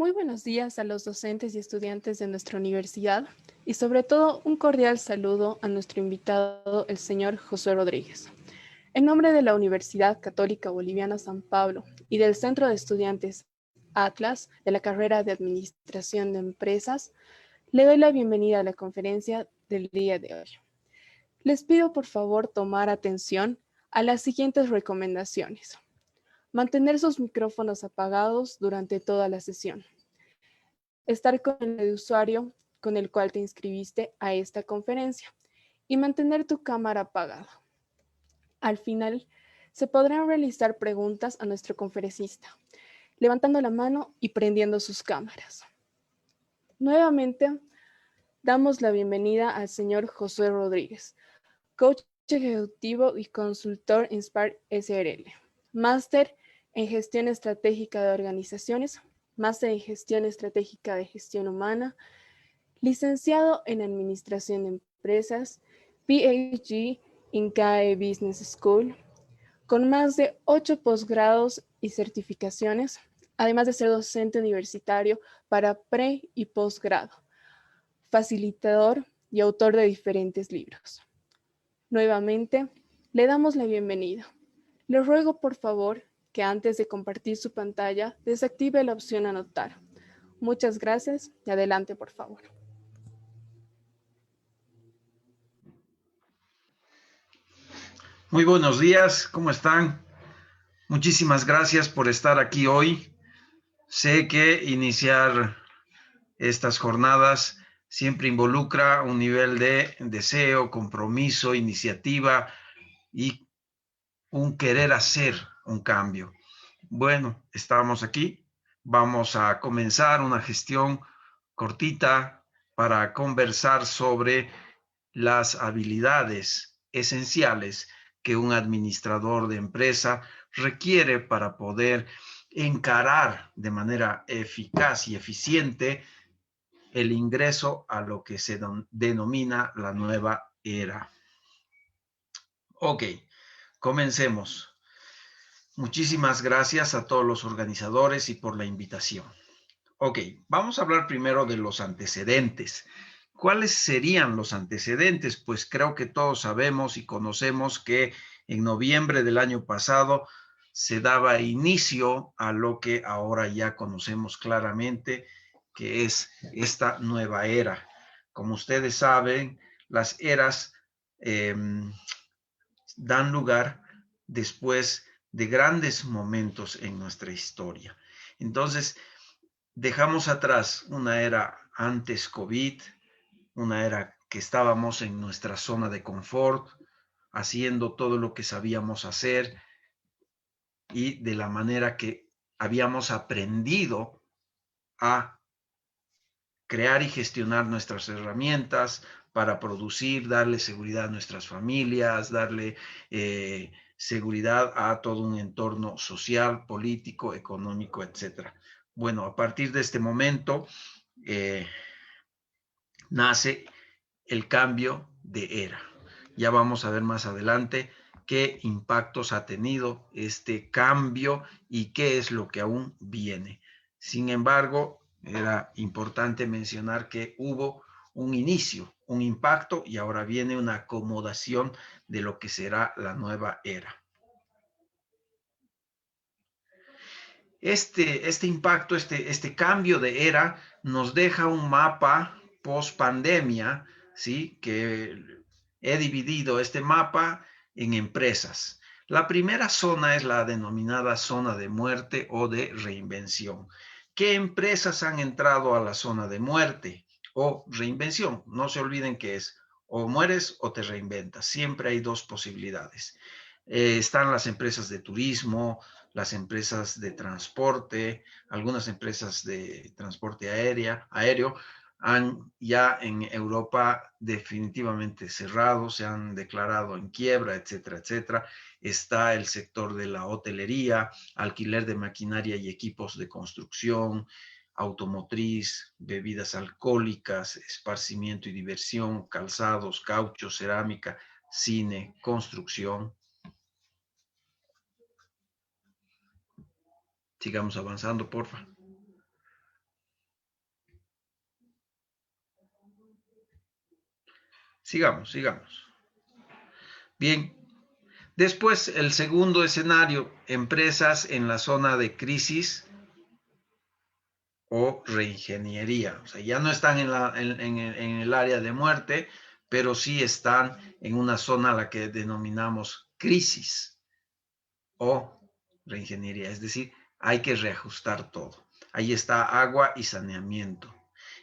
Muy buenos días a los docentes y estudiantes de nuestra universidad y sobre todo un cordial saludo a nuestro invitado, el señor Josué Rodríguez. En nombre de la Universidad Católica Boliviana San Pablo y del Centro de Estudiantes Atlas de la carrera de Administración de Empresas, le doy la bienvenida a la conferencia del día de hoy. Les pido por favor tomar atención a las siguientes recomendaciones. Mantener sus micrófonos apagados durante toda la sesión. Estar con el usuario con el cual te inscribiste a esta conferencia y mantener tu cámara apagada. Al final, se podrán realizar preguntas a nuestro conferencista, levantando la mano y prendiendo sus cámaras. Nuevamente, damos la bienvenida al señor Josué Rodríguez, coach ejecutivo y consultor en Spark SRL, máster en gestión estratégica de organizaciones, máster en gestión estratégica de gestión humana, licenciado en Administración de Empresas, PhD en CAE Business School, con más de 8 posgrados y certificaciones, además de ser docente universitario para pre y posgrado, facilitador y autor de diferentes libros. Nuevamente, le damos la bienvenida. Le ruego por favor que antes de compartir su pantalla desactive la opción anotar. Muchas gracias y adelante por favor. Muy buenos días, ¿cómo están? Muchísimas gracias por estar aquí hoy. Sé que iniciar estas jornadas siempre involucra un nivel de deseo, compromiso, iniciativa y un querer hacer un cambio. Bueno, estamos aquí. Vamos a comenzar una gestión cortita para conversar sobre las habilidades esenciales que un administrador de empresa requiere para poder encarar de manera eficaz y eficiente el ingreso a lo que se denomina la nueva era. Ok, comencemos. Muchísimas gracias a todos los organizadores y por la invitación. Ok, vamos a hablar primero de los antecedentes. ¿Cuáles serían los antecedentes? Pues creo que todos sabemos y conocemos que en noviembre del año pasado se daba inicio a lo que ahora ya conocemos claramente, que es esta nueva era. Como ustedes saben, las eras dan lugar después de grandes momentos en nuestra historia. Entonces, dejamos atrás una era antes COVID, una era que estábamos en nuestra zona de confort, haciendo todo lo que sabíamos hacer y de la manera que habíamos aprendido a crear y gestionar nuestras herramientas para producir, darle seguridad a nuestras familias, darle seguridad a todo un entorno social, político, económico, etc. Bueno, a partir de este momento nace el cambio de era. Ya vamos a ver más adelante qué impactos ha tenido este cambio y qué es lo que aún viene. Sin embargo, era importante mencionar que hubo un inicio, un impacto y ahora viene una acomodación de lo que será la nueva era. Este impacto, este cambio de era nos deja un mapa post pandemia, ¿sí? Que he dividido este mapa en empresas. La primera zona es la denominada zona de muerte o de reinvención. ¿Qué empresas han entrado a la zona de muerte o reinvención? No se olviden que es o mueres o te reinventas. Siempre hay dos posibilidades. Están las empresas de turismo, las empresas de transporte, algunas empresas de transporte aéreo han ya en Europa definitivamente cerrado, se han declarado en quiebra, etcétera, etcétera. Está el sector de la hotelería, alquiler de maquinaria y equipos de construcción, automotriz, bebidas alcohólicas, esparcimiento y diversión, calzados, caucho, cerámica, cine, construcción. Sigamos avanzando, porfa. Sigamos, sigamos. Bien, después el segundo escenario, empresas en la zona de crisis o reingeniería. O sea, ya no están en el área de muerte, pero sí están en una zona a la que denominamos crisis o reingeniería. Es decir, hay que reajustar todo. Ahí está agua y saneamiento,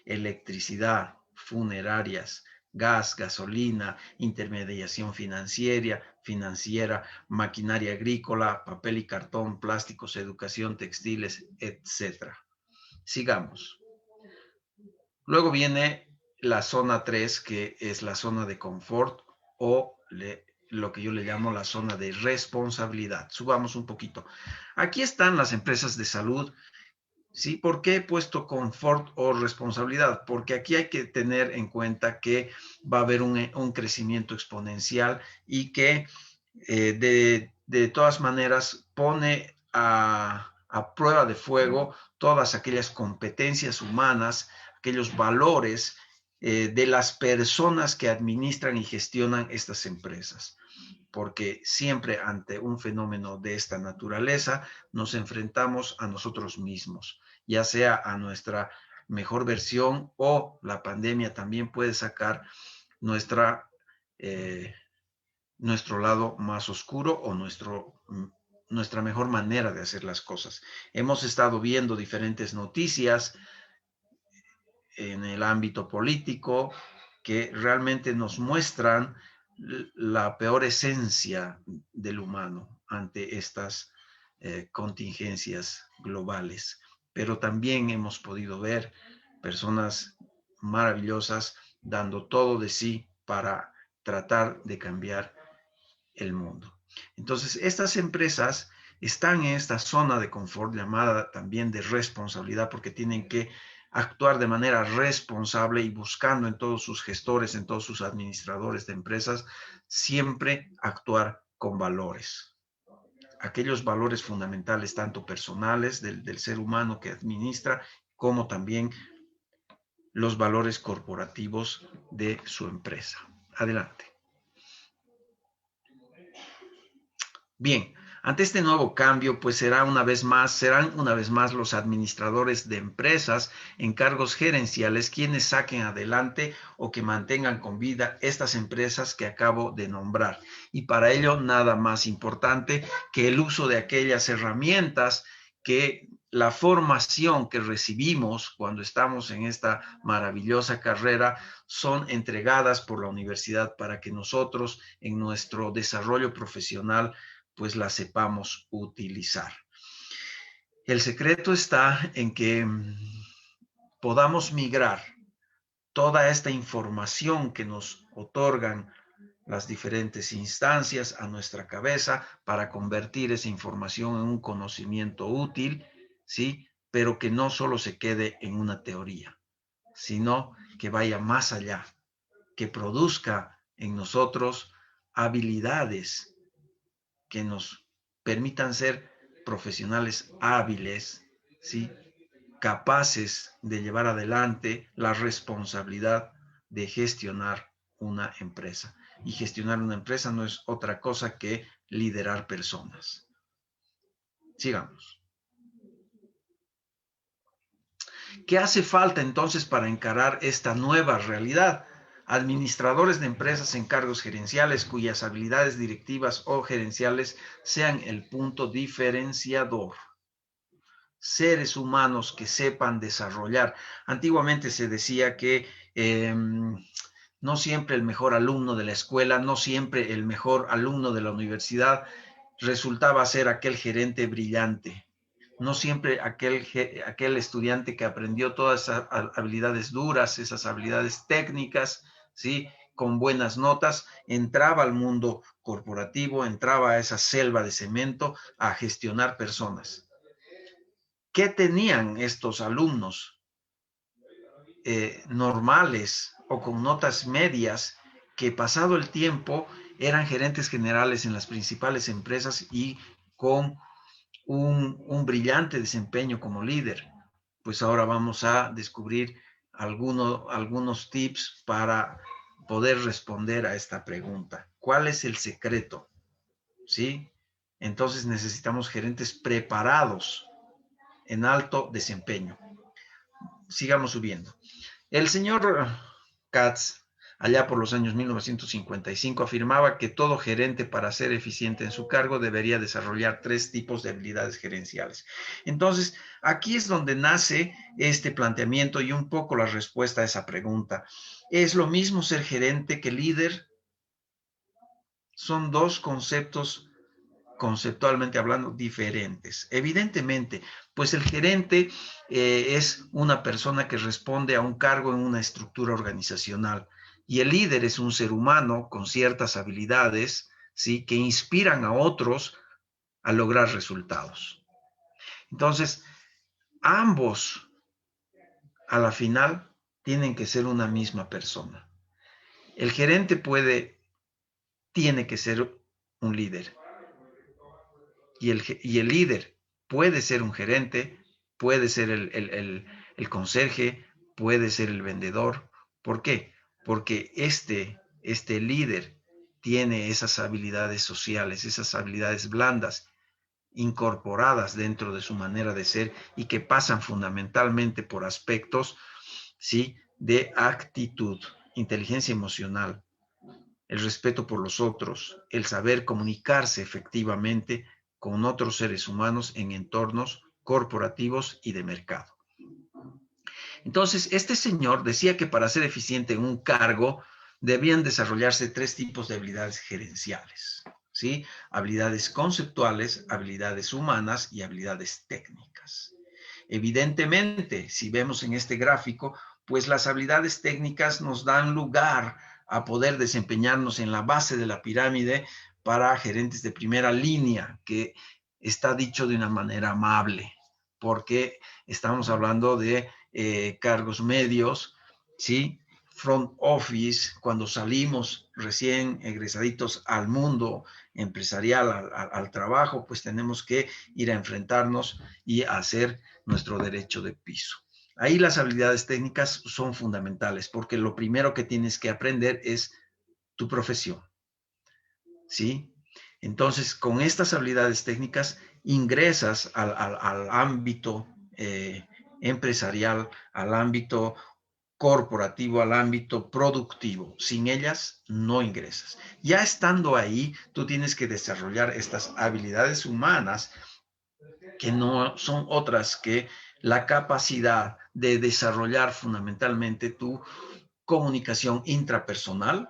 electricidad, funerarias, gas, gasolina, intermediación financiera, maquinaria agrícola, papel y cartón, plásticos, educación, textiles, etcétera. Sigamos. Luego viene la zona 3, que es la zona de confort o lo que yo le llamo la zona de responsabilidad. Subamos un poquito. Aquí están las empresas de salud. ¿Sí? ¿Por qué he puesto confort o responsabilidad? Porque aquí hay que tener en cuenta que va a haber un crecimiento exponencial y que de todas maneras pone a prueba de fuego todas aquellas competencias humanas, aquellos valores de las personas que administran y gestionan estas empresas. Porque siempre ante un fenómeno de esta naturaleza nos enfrentamos a nosotros mismos, ya sea a nuestra mejor versión o la pandemia también puede sacar nuestro lado más oscuro o nuestra mejor manera de hacer las cosas. Hemos estado viendo diferentes noticias en el ámbito político que realmente nos muestran la peor esencia del humano ante estas contingencias globales. Pero también hemos podido ver personas maravillosas dando todo de sí para tratar de cambiar el mundo. Entonces, estas empresas están en esta zona de confort llamada también de responsabilidad porque tienen que actuar de manera responsable y buscando en todos sus gestores, en todos sus administradores de empresas, siempre actuar con valores. Aquellos valores fundamentales, tanto personales del ser humano que administra, como también los valores corporativos de su empresa. Adelante. Bien, ante este nuevo cambio, pues serán una vez más los administradores de empresas en cargos gerenciales quienes saquen adelante o que mantengan con vida estas empresas que acabo de nombrar. Y para ello, nada más importante que el uso de aquellas herramientas que la formación que recibimos cuando estamos en esta maravillosa carrera son entregadas por la universidad para que nosotros en nuestro desarrollo profesional pues la sepamos utilizar. El secreto está en que podamos migrar toda esta información que nos otorgan las diferentes instancias a nuestra cabeza para convertir esa información en un conocimiento útil, ¿sí? Pero que no solo se quede en una teoría, sino que vaya más allá, que produzca en nosotros habilidades que nos permitan ser profesionales hábiles, ¿sí? Capaces de llevar adelante la responsabilidad de gestionar una empresa. Y gestionar una empresa no es otra cosa que liderar personas. Sigamos. ¿Qué hace falta entonces para encarar esta nueva realidad? Administradores de empresas en cargos gerenciales cuyas habilidades directivas o gerenciales sean el punto diferenciador. Seres humanos que sepan desarrollar. Antiguamente se decía que no siempre el mejor alumno de la escuela, no siempre el mejor alumno de la universidad resultaba ser aquel gerente brillante. No siempre aquel estudiante que aprendió todas esas habilidades duras, esas habilidades técnicas, ¿sí? Con buenas notas, entraba al mundo corporativo, entraba a esa selva de cemento a gestionar personas. ¿Qué tenían estos alumnos normales o con notas medias que pasado el tiempo eran gerentes generales en las principales empresas y con un brillante desempeño como líder? Pues ahora vamos a descubrir algunos tips para poder responder a esta pregunta. ¿Cuál es el secreto? ¿Sí? Entonces necesitamos gerentes preparados en alto desempeño. Sigamos subiendo. El señor Katz, allá por los años 1955, afirmaba que todo gerente, para ser eficiente en su cargo, debería desarrollar 3 tipos de habilidades gerenciales. Entonces, aquí es donde nace este planteamiento y un poco la respuesta a esa pregunta. ¿Es lo mismo ser gerente que líder? Son 2 conceptos, conceptualmente hablando, diferentes. Evidentemente, pues el gerente es una persona que responde a un cargo en una estructura organizacional y el líder es un ser humano con ciertas habilidades, ¿sí?, que inspiran a otros a lograr resultados. Entonces, ambos a la final tienen que ser una misma persona. El gerente tiene que ser un líder. Y el líder puede ser un gerente, puede ser el conserje, puede ser el vendedor. ¿Por qué? Porque este líder tiene esas habilidades sociales, esas habilidades blandas incorporadas dentro de su manera de ser y que pasan fundamentalmente por aspectos, ¿sí?, de actitud, inteligencia emocional, el respeto por los otros, el saber comunicarse efectivamente con otros seres humanos en entornos corporativos y de mercado. Entonces, este señor decía que para ser eficiente en un cargo debían desarrollarse 3 tipos de habilidades gerenciales, ¿sí? Habilidades conceptuales, habilidades humanas y habilidades técnicas. Evidentemente, si vemos en este gráfico, pues las habilidades técnicas nos dan lugar a poder desempeñarnos en la base de la pirámide para gerentes de primera línea, que está dicho de una manera amable, porque estamos hablando de cargos medios, ¿sí? Front office, cuando salimos recién egresaditos al mundo empresarial, al trabajo, pues tenemos que ir a enfrentarnos y a hacer nuestro derecho de piso. Ahí las habilidades técnicas son fundamentales, porque lo primero que tienes que aprender es tu profesión, ¿sí? Entonces, con estas habilidades técnicas ingresas al ámbito empresarial, al ámbito corporativo, al ámbito productivo. Sin ellas no ingresas. Ya estando ahí, tú tienes que desarrollar estas habilidades humanas que no son otras que la capacidad de desarrollar fundamentalmente tu comunicación intrapersonal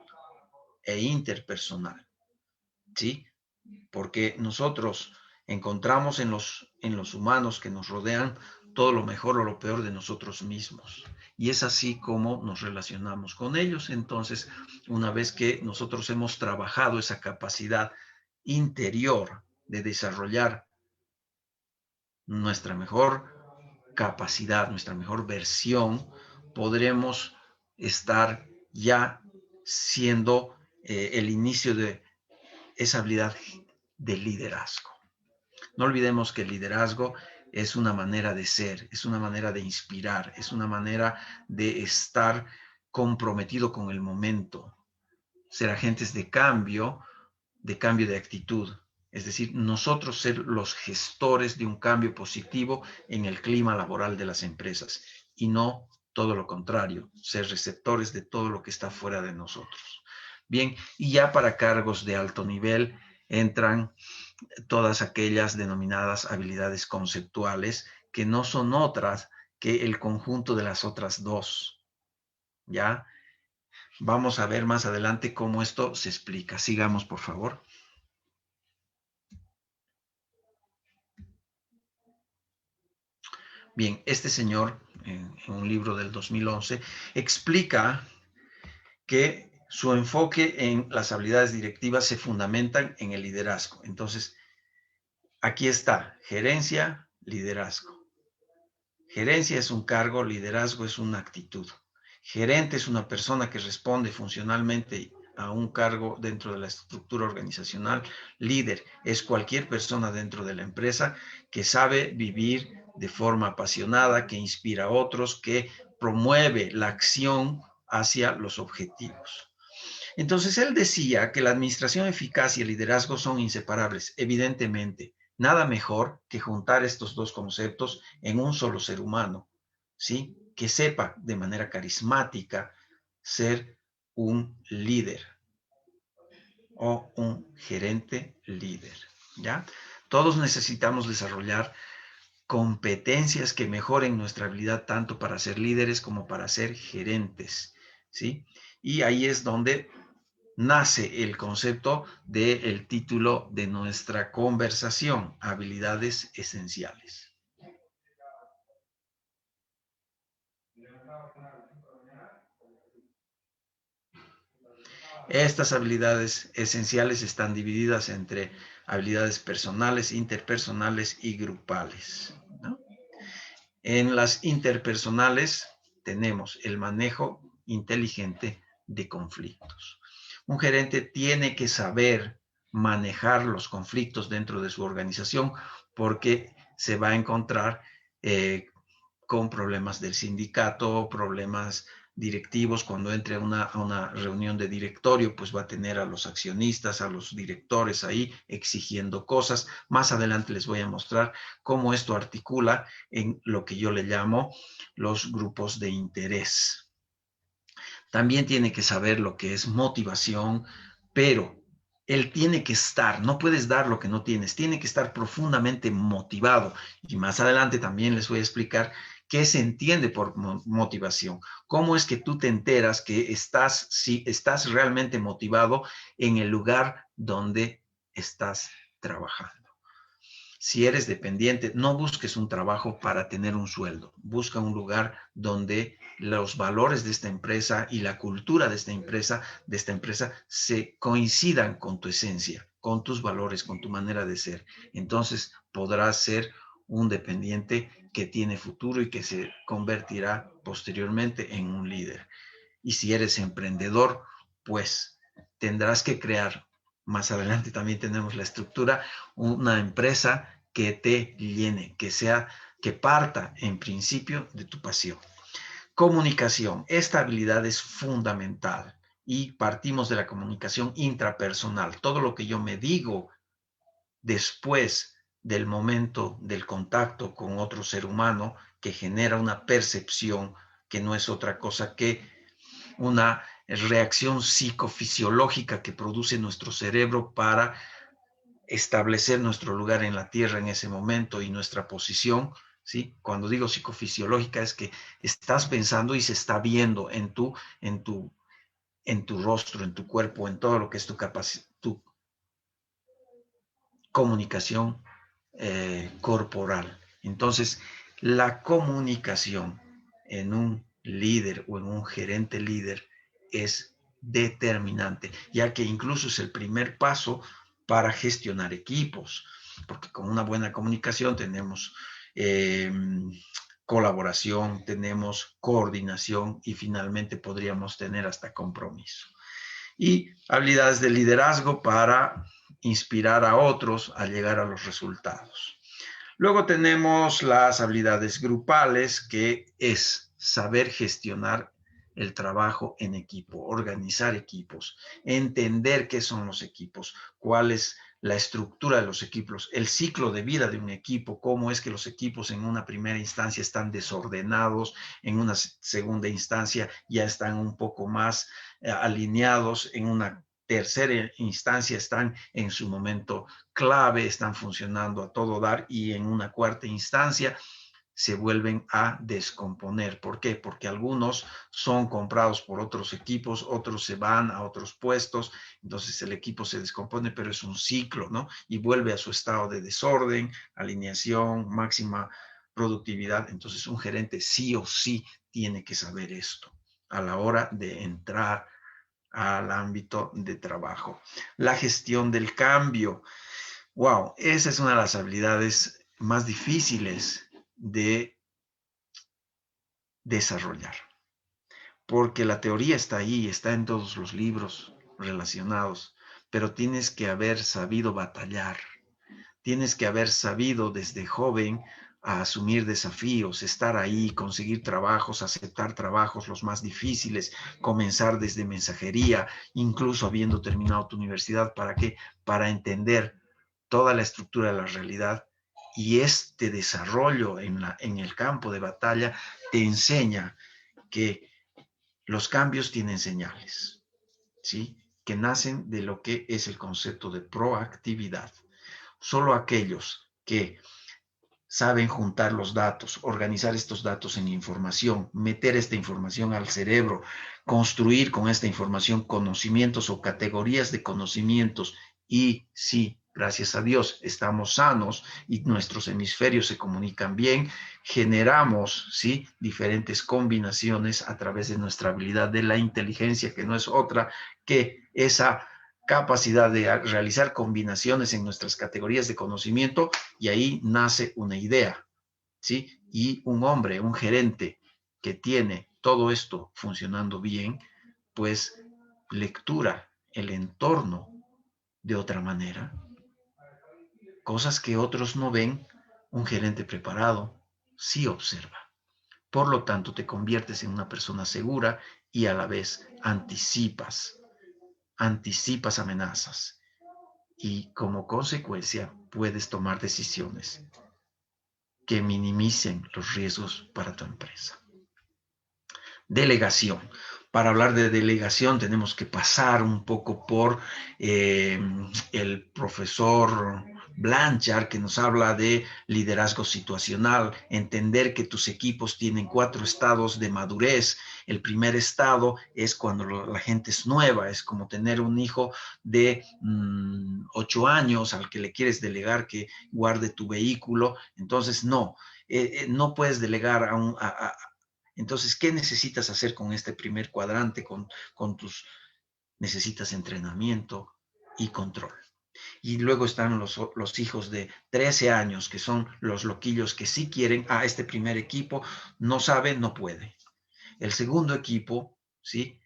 e interpersonal, ¿sí? Porque nosotros encontramos en los humanos que nos rodean todo lo mejor o lo peor de nosotros mismos. Y es así como nos relacionamos con ellos. Entonces, una vez que nosotros hemos trabajado esa capacidad interior de desarrollar nuestra mejor capacidad, nuestra mejor versión, podremos estar ya siendo el inicio de esa habilidad de liderazgo. No olvidemos que el liderazgo es una manera de ser, es una manera de inspirar, es una manera de estar comprometido con el momento, ser agentes de cambio de actitud. Es decir, nosotros ser los gestores de un cambio positivo en el clima laboral de las empresas y no todo lo contrario, ser receptores de todo lo que está fuera de nosotros. Bien, y ya para cargos de alto nivel entran todas aquellas denominadas habilidades conceptuales que no son otras que el conjunto de las otras 2. ¿Ya? Vamos a ver más adelante cómo esto se explica. Sigamos, por favor. Bien, este señor, en un libro del 2011, explica que su enfoque en las habilidades directivas se fundamentan en el liderazgo. Entonces, aquí está, gerencia, liderazgo. Gerencia es un cargo, liderazgo es una actitud. Gerente es una persona que responde funcionalmente a un cargo dentro de la estructura organizacional. Líder es cualquier persona dentro de la empresa que sabe vivir de forma apasionada, que inspira a otros, que promueve la acción hacia los objetivos. Entonces él decía que la administración eficaz y el liderazgo son inseparables, evidentemente. Nada mejor que juntar estos dos conceptos en un solo ser humano, ¿sí? Que sepa de manera carismática ser un líder o un gerente líder, ¿ya? Todos necesitamos desarrollar competencias que mejoren nuestra habilidad tanto para ser líderes como para ser gerentes, ¿sí? Y ahí es donde nace el concepto del título de nuestra conversación, habilidades esenciales. Estas habilidades esenciales están divididas entre habilidades personales, interpersonales y grupales, ¿no? En las interpersonales tenemos el manejo inteligente de conflictos. Un gerente tiene que saber manejar los conflictos dentro de su organización porque se va a encontrar con problemas del sindicato, problemas directivos. Cuando entre a una reunión de directorio, pues va a tener a los accionistas, a los directores ahí exigiendo cosas. Más adelante les voy a mostrar cómo esto articula en lo que yo le llamo los grupos de interés. También tiene que saber lo que es motivación, pero él tiene que estar, no puedes dar lo que no tienes, tiene que estar profundamente motivado. Y más adelante también les voy a explicar qué se entiende por motivación. Cómo es que tú te enteras que si estás realmente motivado en el lugar donde estás trabajando. Si eres dependiente, no busques un trabajo para tener un sueldo. Busca un lugar donde los valores de esta empresa y la cultura de esta empresa se coincidan con tu esencia, con tus valores, con tu manera de ser. Entonces podrás ser un dependiente que tiene futuro y que se convertirá posteriormente en un líder. Y si eres emprendedor, pues tendrás que crear, más adelante también tenemos la estructura, una empresa que te llene, que parta en principio de tu pasión. Comunicación, esta habilidad es fundamental y partimos de la comunicación intrapersonal. Todo lo que yo me digo después del momento del contacto con otro ser humano que genera una percepción que no es otra cosa que una reacción psicofisiológica que produce nuestro cerebro para establecer nuestro lugar en la tierra en ese momento y nuestra posición, ¿sí? Cuando digo psicofisiológica es que estás pensando y se está viendo en tu rostro, en tu cuerpo, en todo lo que es tu comunicación corporal. Entonces, la comunicación en un líder o en un gerente líder es determinante, ya que incluso es el primer paso para gestionar equipos, porque con una buena comunicación tenemos colaboración, tenemos coordinación y finalmente podríamos tener hasta compromiso. Y habilidades de liderazgo para inspirar a otros a llegar a los resultados. Luego tenemos las habilidades grupales, que es saber gestionar el trabajo en equipo, organizar equipos, entender qué son los equipos, cuál es la estructura de los equipos, el ciclo de vida de un equipo, cómo es que los equipos en una primera instancia están desordenados, en una segunda instancia ya están un poco más alineados, en una tercera instancia están en su momento clave, están funcionando a todo dar y en una cuarta instancia se vuelven a descomponer. ¿Por qué? Porque algunos son comprados por otros equipos, otros se van a otros puestos, entonces el equipo se descompone, pero es un ciclo, ¿no? Y vuelve a su estado de desorden, alineación, máxima productividad. Entonces un gerente sí o sí tiene que saber esto a la hora de entrar al ámbito de trabajo. La gestión del cambio. Wow, esa es una de las habilidades más difíciles de desarrollar, porque la teoría está ahí, está en todos los libros relacionados, pero tienes que haber sabido batallar, tienes que haber sabido desde joven a asumir desafíos, estar ahí, conseguir trabajos, aceptar trabajos los más difíciles, comenzar desde mensajería, incluso habiendo terminado tu universidad. ¿Para qué? Para entender toda la estructura de la realidad, y este desarrollo en el campo de batalla te enseña que los cambios tienen señales, ¿sí? Que nacen de lo que es el concepto de proactividad. Solo aquellos que saben juntar los datos, organizar estos datos en información, meter esta información al cerebro, construir con esta información conocimientos o categorías de conocimientos, y sí, gracias a Dios, estamos sanos y nuestros hemisferios se comunican bien, generamos, ¿sí?, diferentes combinaciones a través de nuestra habilidad de la inteligencia, que no es otra que esa capacidad de realizar combinaciones en nuestras categorías de conocimiento, y ahí nace una idea, ¿sí? Y un hombre, un gerente que tiene todo esto funcionando bien, pues lectura el entorno de otra manera, cosas que otros no ven. Un gerente preparado sí observa. Por lo tanto, te conviertes en una persona segura y a la vez anticipas amenazas, y como consecuencia puedes tomar decisiones que minimicen los riesgos para tu empresa. Delegación. Para hablar de delegación tenemos que pasar un poco por el profesor Blanchard, que nos habla de liderazgo situacional, entender que tus equipos tienen 4 estados de madurez. El primer estado es cuando la gente es nueva, es como tener un hijo de 8 años al que le quieres delegar que guarde tu vehículo. Entonces no puedes delegar entonces, ¿qué necesitas hacer con este primer cuadrante? Necesitas entrenamiento y control. Y luego están los hijos de 13 años, que son los loquillos que sí quieren. Este primer equipo no sabe, no puede. El segundo equipo, ¿sí?,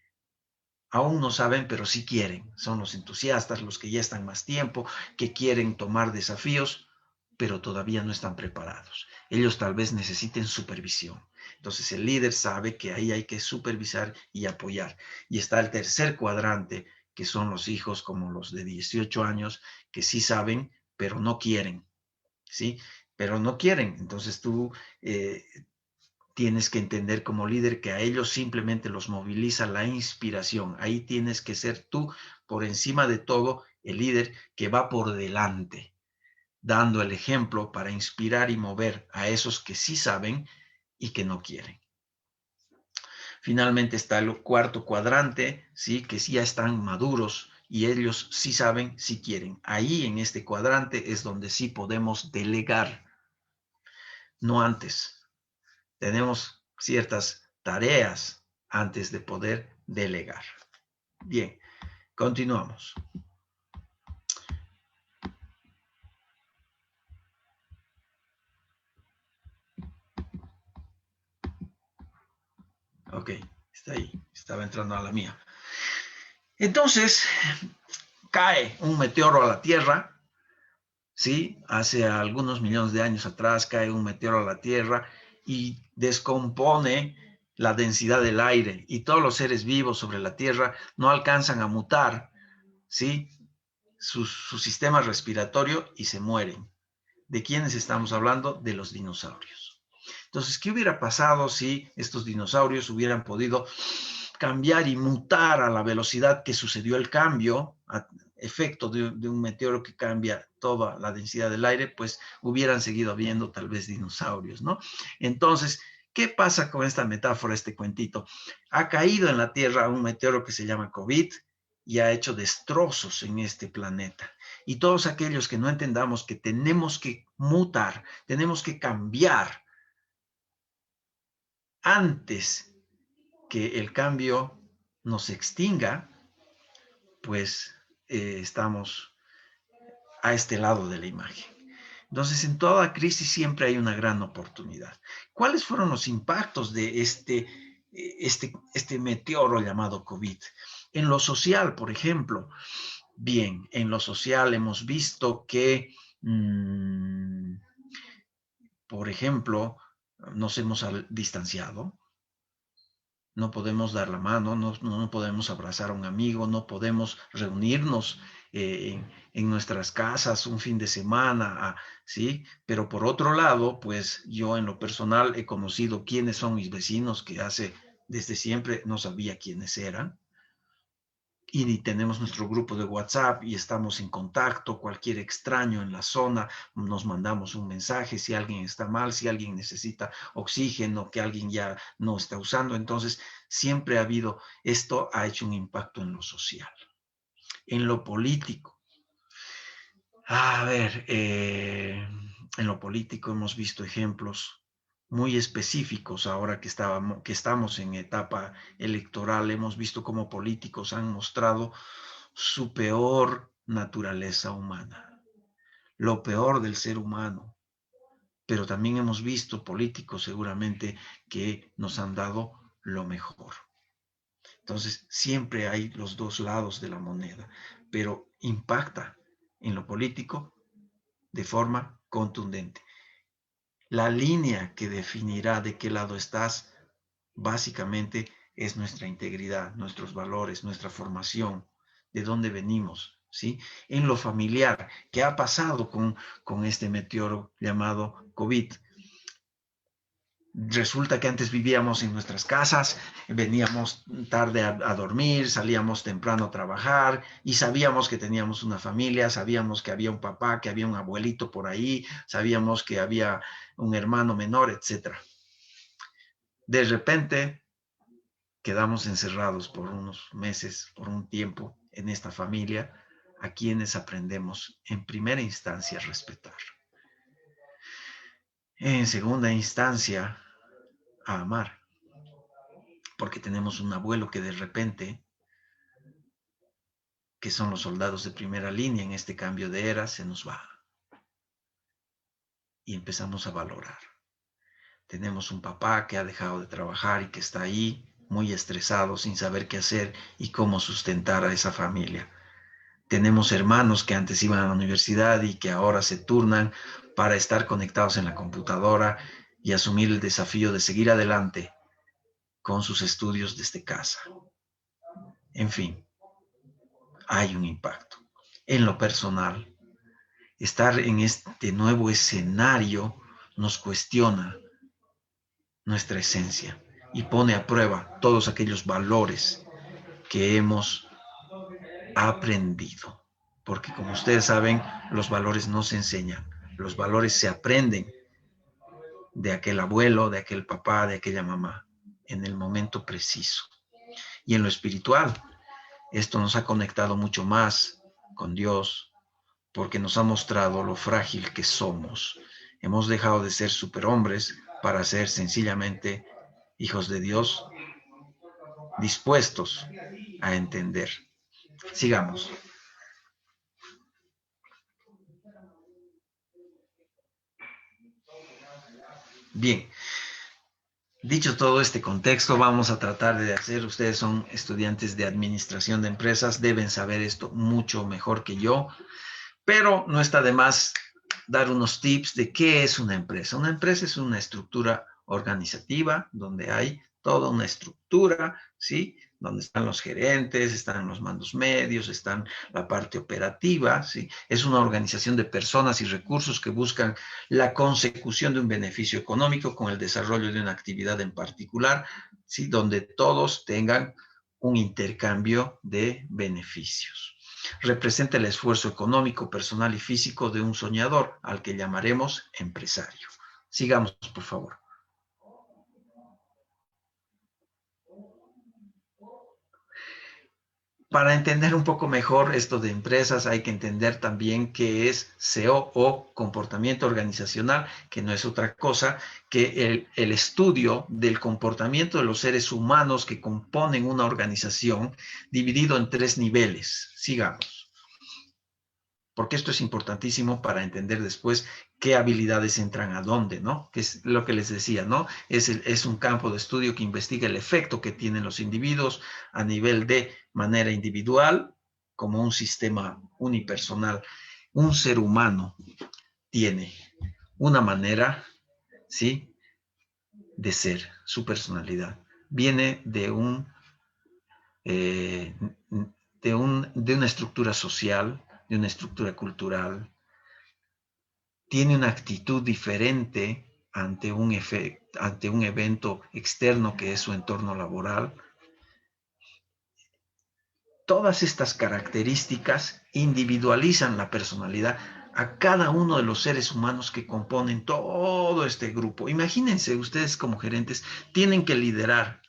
aún no saben, pero sí quieren. Son los entusiastas, los que ya están más tiempo, que quieren tomar desafíos, pero todavía no están preparados. Ellos tal vez necesiten supervisión. Entonces el líder sabe que ahí hay que supervisar y apoyar. Y está el tercer cuadrante, que son los hijos como los de 18 años, que sí saben, pero no quieren, ¿sí? Pero no quieren. Entonces tú tienes que entender como líder que a ellos simplemente los moviliza la inspiración. Ahí tienes que ser tú, por encima de todo, el líder que va por delante, dando el ejemplo para inspirar y mover a esos que sí saben y que no quieren. Finalmente está el cuarto cuadrante, ¿sí?, que sí ya están maduros y ellos sí saben, sí quieren. Ahí en este cuadrante es donde sí podemos delegar, no antes. Tenemos ciertas tareas antes de poder delegar. Bien, continuamos. Ok, está ahí, estaba entrando a la mía. Entonces, cae un meteoro a la Tierra, ¿sí? Hace algunos millones de años atrás cae un meteoro a la Tierra y descompone la densidad del aire, y todos los seres vivos sobre la Tierra no alcanzan a mutar, ¿sí?, su sistema respiratorio, y se mueren. ¿De quiénes estamos hablando? De los dinosaurios. Entonces, ¿qué hubiera pasado si estos dinosaurios hubieran podido cambiar y mutar a la velocidad que sucedió el cambio, a efecto de un meteoro que cambia toda la densidad del aire? Pues hubieran seguido habiendo tal vez dinosaurios, ¿no? Entonces, ¿qué pasa con esta metáfora, este cuentito? Ha caído en la Tierra un meteoro que se llama COVID y ha hecho destrozos en este planeta. Y todos aquellos que no entendamos que tenemos que mutar, tenemos que cambiar antes que el cambio nos extinga, pues estamos a este lado de la imagen. Entonces, en toda crisis siempre hay una gran oportunidad. ¿Cuáles fueron los impactos de este meteoro llamado COVID? En lo social, por ejemplo. Bien, en lo social hemos visto que por ejemplo, nos hemos distanciado. No podemos dar la mano, no podemos abrazar a un amigo, no podemos reunirnos en nuestras casas un fin de semana, ¿sí? Pero por otro lado, pues yo en lo personal he conocido quiénes son mis vecinos que desde siempre no sabía quiénes eran. Y tenemos nuestro grupo de WhatsApp y estamos en contacto. Cualquier extraño en la zona, nos mandamos un mensaje si alguien está mal, si alguien necesita oxígeno, que alguien ya no está usando. Entonces, siempre ha habido, esto ha hecho un impacto en lo social. En lo político, a ver, en lo político hemos visto ejemplos muy específicos ahora que estamos en etapa electoral. Hemos visto cómo políticos han mostrado su peor naturaleza humana, lo peor del ser humano. Pero también hemos visto políticos seguramente que nos han dado lo mejor. Entonces, siempre hay los dos lados de la moneda, pero impacta en lo político de forma contundente. La línea que definirá de qué lado estás, básicamente, es nuestra integridad, nuestros valores, nuestra formación, de dónde venimos, ¿sí? En lo familiar, ¿qué ha pasado con este meteoro llamado COVID? Resulta que antes vivíamos en nuestras casas, veníamos tarde a dormir, salíamos temprano a trabajar y sabíamos que teníamos una familia, sabíamos que había un papá, que había un abuelito por ahí, sabíamos que había un hermano menor, etc. De repente quedamos encerrados por unos meses, por un tiempo en esta familia, a quienes aprendemos en primera instancia a respetar. En segunda instancia, a amar. Porque tenemos un abuelo que de repente, que son los soldados de primera línea en este cambio de era, se nos va. Y empezamos a valorar. Tenemos un papá que ha dejado de trabajar y que está ahí muy estresado, sin saber qué hacer y cómo sustentar a esa familia. Tenemos hermanos que antes iban a la universidad y que ahora se turnan para estar conectados en la computadora y asumir el desafío de seguir adelante con sus estudios desde casa. En fin, hay un impacto. En lo personal, estar en este nuevo escenario nos cuestiona nuestra esencia y pone a prueba todos aquellos valores que hemos aprendido. Porque como ustedes saben, los valores no se enseñan, los valores se aprenden de aquel abuelo, de aquel papá, de aquella mamá, en el momento preciso. Y en lo espiritual, esto nos ha conectado mucho más con Dios, porque nos ha mostrado lo frágil que somos. Hemos dejado de ser superhombres para ser sencillamente hijos de Dios, dispuestos a entender. Sigamos. Bien, dicho todo este contexto, vamos a tratar de hacer, ustedes son estudiantes de administración de empresas, deben saber esto mucho mejor que yo, pero no está de más dar unos tips de qué es una empresa. Una empresa es una estructura organizativa donde hay toda una estructura, ¿sí? Donde están los gerentes, están los mandos medios, están la parte operativa, ¿sí? Es una organización de personas y recursos que buscan la consecución de un beneficio económico con el desarrollo de una actividad en particular, ¿sí? Donde todos tengan un intercambio de beneficios. Representa el esfuerzo económico, personal y físico de un soñador, al que llamaremos empresario. Sigamos, por favor. Para entender un poco mejor esto de empresas, hay que entender también qué es SEO o comportamiento organizacional, que no es otra cosa que el estudio del comportamiento de los seres humanos que componen una organización, dividido en 3 niveles. Sigamos. Porque esto es importantísimo para entender después qué habilidades entran a dónde, ¿no? Que es lo que les decía, ¿no? Es un campo de estudio que investiga el efecto que tienen los individuos a nivel de manera individual, como un sistema unipersonal. Un ser humano tiene una manera ¿sí? De ser, su personalidad. Viene eh, de una estructura social, de una estructura cultural, tiene una actitud diferente ante un evento externo que es su entorno laboral. Todas estas características individualizan la personalidad a cada uno de los seres humanos que componen todo este grupo. Imagínense, ustedes como gerentes tienen que liderar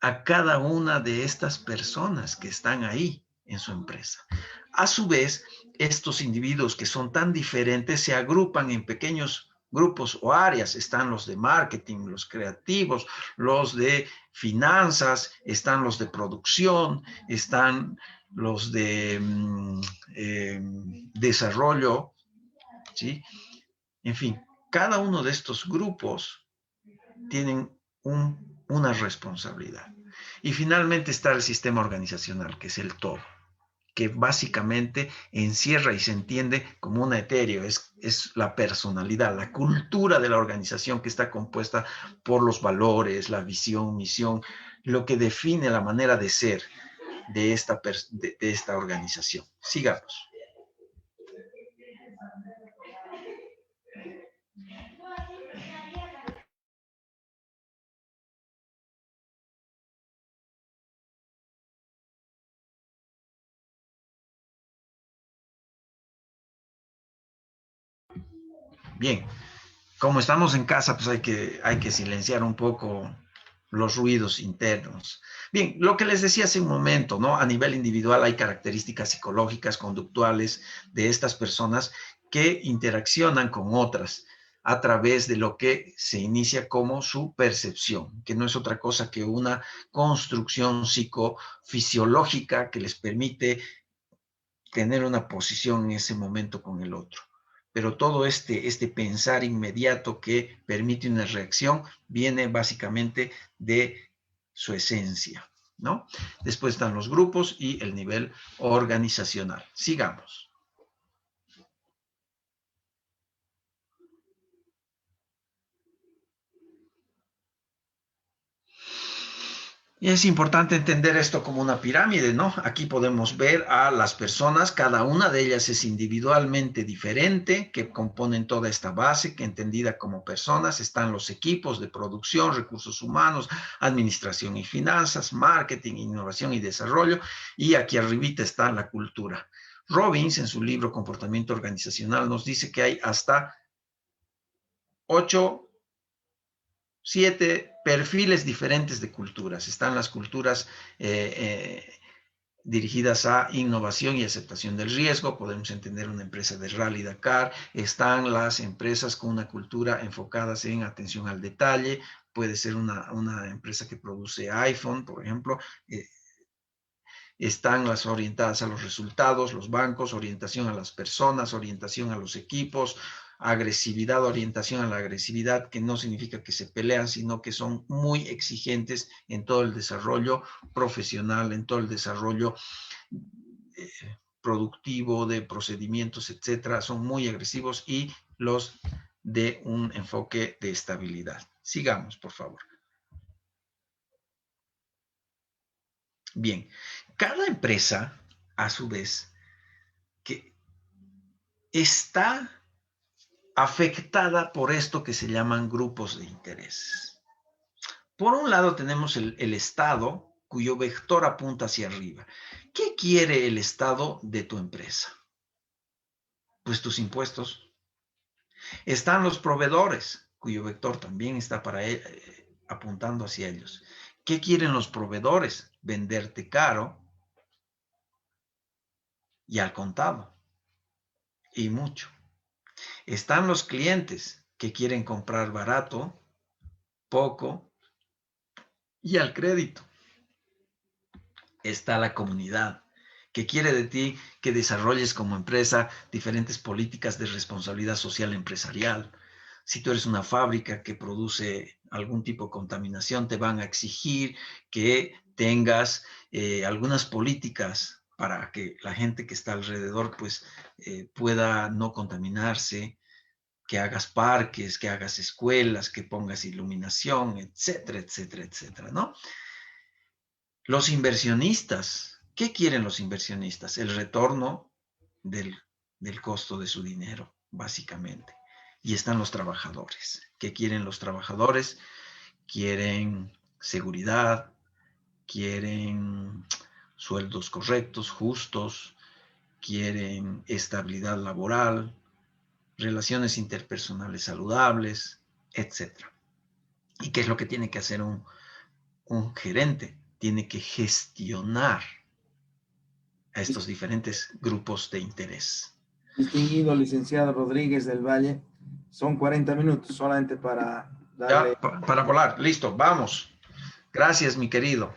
a cada una de estas personas que están ahí en su empresa. A su vez, estos individuos que son tan diferentes se agrupan en pequeños grupos o áreas. Están los de marketing, los creativos, los de finanzas, están los de producción, están los de desarrollo, ¿sí? En fin, cada uno de estos grupos tienen una responsabilidad. Y finalmente está el sistema organizacional, que es el todo, que básicamente encierra y se entiende como un etéreo, es la personalidad, la cultura de la organización que está compuesta por los valores, la visión, misión, lo que define la manera de ser de esta organización. Sigamos. Bien, como estamos en casa, pues hay que silenciar un poco los ruidos internos. Bien, lo que les decía hace un momento, ¿no? A nivel individual hay características psicológicas, conductuales de estas personas que interaccionan con otras a través de lo que se inicia como su percepción, que no es otra cosa que una construcción psicofisiológica que les permite tener una posición en ese momento con el otro. Pero todo este pensar inmediato que permite una reacción viene básicamente de su esencia, ¿no? Después están los grupos y el nivel organizacional. Sigamos. Y es importante entender esto como una pirámide, ¿no? Aquí podemos ver a las personas, cada una de ellas es individualmente diferente, que componen toda esta base, que entendida como personas, están los equipos de producción, recursos humanos, administración y finanzas, marketing, innovación y desarrollo, y aquí arribita está la cultura. Robbins, en su libro Comportamiento Organizacional, nos dice que hay hasta 8 7 perfiles diferentes de culturas. Están las culturas dirigidas a innovación y aceptación del riesgo. Podemos entender una empresa de Rally Dakar. Están las empresas con una cultura enfocadas en atención al detalle. Puede ser una empresa que produce iPhone, por ejemplo. Están las orientadas a los resultados, los bancos, orientación a las personas, orientación a los equipos, agresividad, orientación a la agresividad, que no significa que se pelean, sino que son muy exigentes en todo el desarrollo profesional, en todo el desarrollo productivo de procedimientos, etcétera. Son muy agresivos y los de un enfoque de estabilidad. Sigamos, por favor. Bien, cada empresa, a su vez, que está afectada por esto que se llaman grupos de interés. Por un lado tenemos el Estado, cuyo vector apunta hacia arriba. ¿Qué quiere el Estado de tu empresa? Pues tus impuestos. Están los proveedores, cuyo vector también está apuntando hacia ellos. ¿Qué quieren los proveedores? Venderte caro y al contado, y mucho. Están los clientes que quieren comprar barato, poco y al crédito. Está la comunidad que quiere de ti que desarrolles como empresa diferentes políticas de responsabilidad social empresarial. Si tú eres una fábrica que produce algún tipo de contaminación, te van a exigir que tengas algunas políticas para que la gente que está alrededor pues pueda no contaminarse. que hagas parques, que hagas escuelas, que pongas iluminación, etcétera, etcétera, etcétera, ¿no? Los inversionistas, ¿qué quieren los inversionistas? El retorno del costo de su dinero, básicamente. Y están los trabajadores. ¿Qué quieren los trabajadores? Quieren seguridad, quieren sueldos correctos, justos, quieren estabilidad laboral, relaciones interpersonales saludables, etc. ¿Y qué es lo que tiene que hacer un gerente? Tiene que gestionar a estos diferentes grupos de interés. Distinguido licenciado Rodríguez del Valle, son 40 minutos solamente para darle... Ya, para volar, listo, vamos. Gracias, mi querido.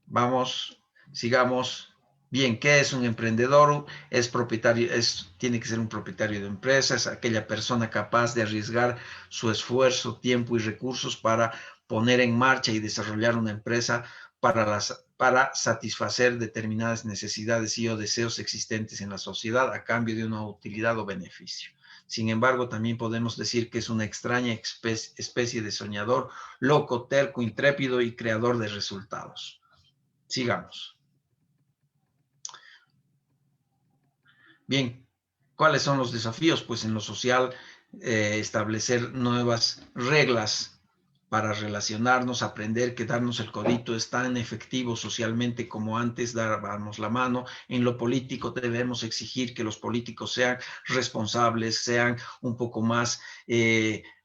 Vamos, sigamos. Bien, ¿qué es un emprendedor? Es propietario, tiene que ser un propietario de empresa, es aquella persona capaz de arriesgar su esfuerzo, tiempo y recursos para poner en marcha y desarrollar una empresa para satisfacer determinadas necesidades y o deseos existentes en la sociedad a cambio de una utilidad o beneficio. Sin embargo, también podemos decir que es una extraña especie de soñador, loco, terco, intrépido y creador de resultados. Sigamos. Bien, ¿cuáles son los desafíos? Pues en lo social, establecer nuevas reglas para relacionarnos, aprender que darnos el codito es tan efectivo socialmente como antes darnos la mano. En lo político debemos exigir que los políticos sean responsables, sean un poco más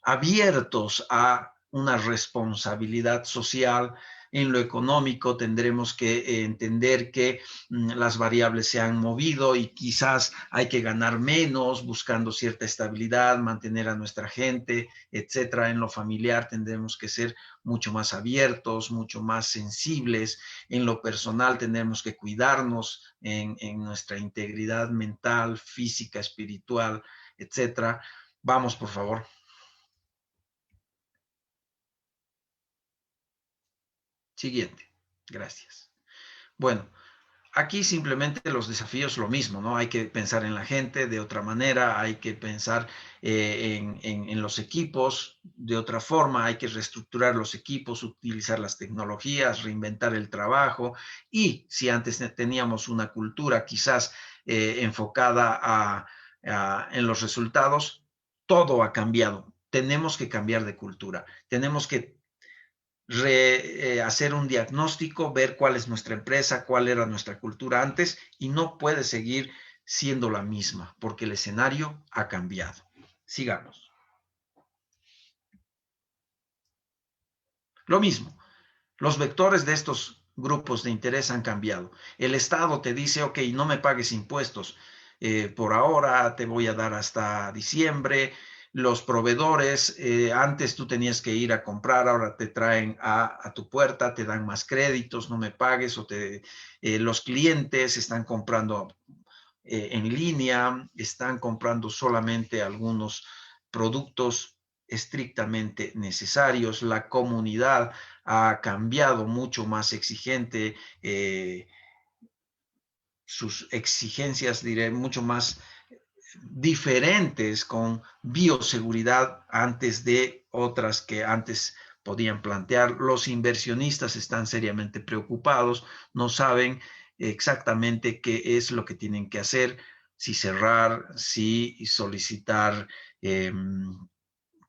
abiertos a una responsabilidad social. En lo económico tendremos que entender que las variables se han movido y quizás hay que ganar menos buscando cierta estabilidad, mantener a nuestra gente, etcétera. En lo familiar tendremos que ser mucho más abiertos, mucho más sensibles. En lo personal tendremos que cuidarnos en nuestra integridad mental, física, espiritual, etcétera. Vamos, por favor. Siguiente. Gracias. Bueno, aquí simplemente los desafíos lo mismo, ¿no? Hay que pensar en la gente de otra manera, hay que pensar en los equipos de otra forma, hay que reestructurar los equipos, utilizar las tecnologías, reinventar el trabajo. Y si antes teníamos una cultura quizás enfocada en los resultados, todo ha cambiado. Tenemos que cambiar de cultura, tenemos que hacer un diagnóstico, ver cuál es nuestra empresa, cuál era nuestra cultura antes y no puede seguir siendo la misma porque el escenario ha cambiado. Sigamos. Lo mismo, los vectores de estos grupos de interés han cambiado. El Estado te dice, ok, no me pagues impuestos, por ahora te voy a dar hasta diciembre. Los proveedores, antes tú tenías que ir a comprar, ahora te traen a tu puerta, te dan más créditos, no me pagues, los clientes están comprando en línea, están comprando solamente algunos productos estrictamente necesarios, la comunidad ha cambiado mucho más exigente, sus exigencias, diré, mucho más diferentes con bioseguridad antes de otras que antes podían plantear. Los inversionistas están seriamente preocupados, no saben exactamente qué es lo que tienen que hacer, si cerrar, si solicitar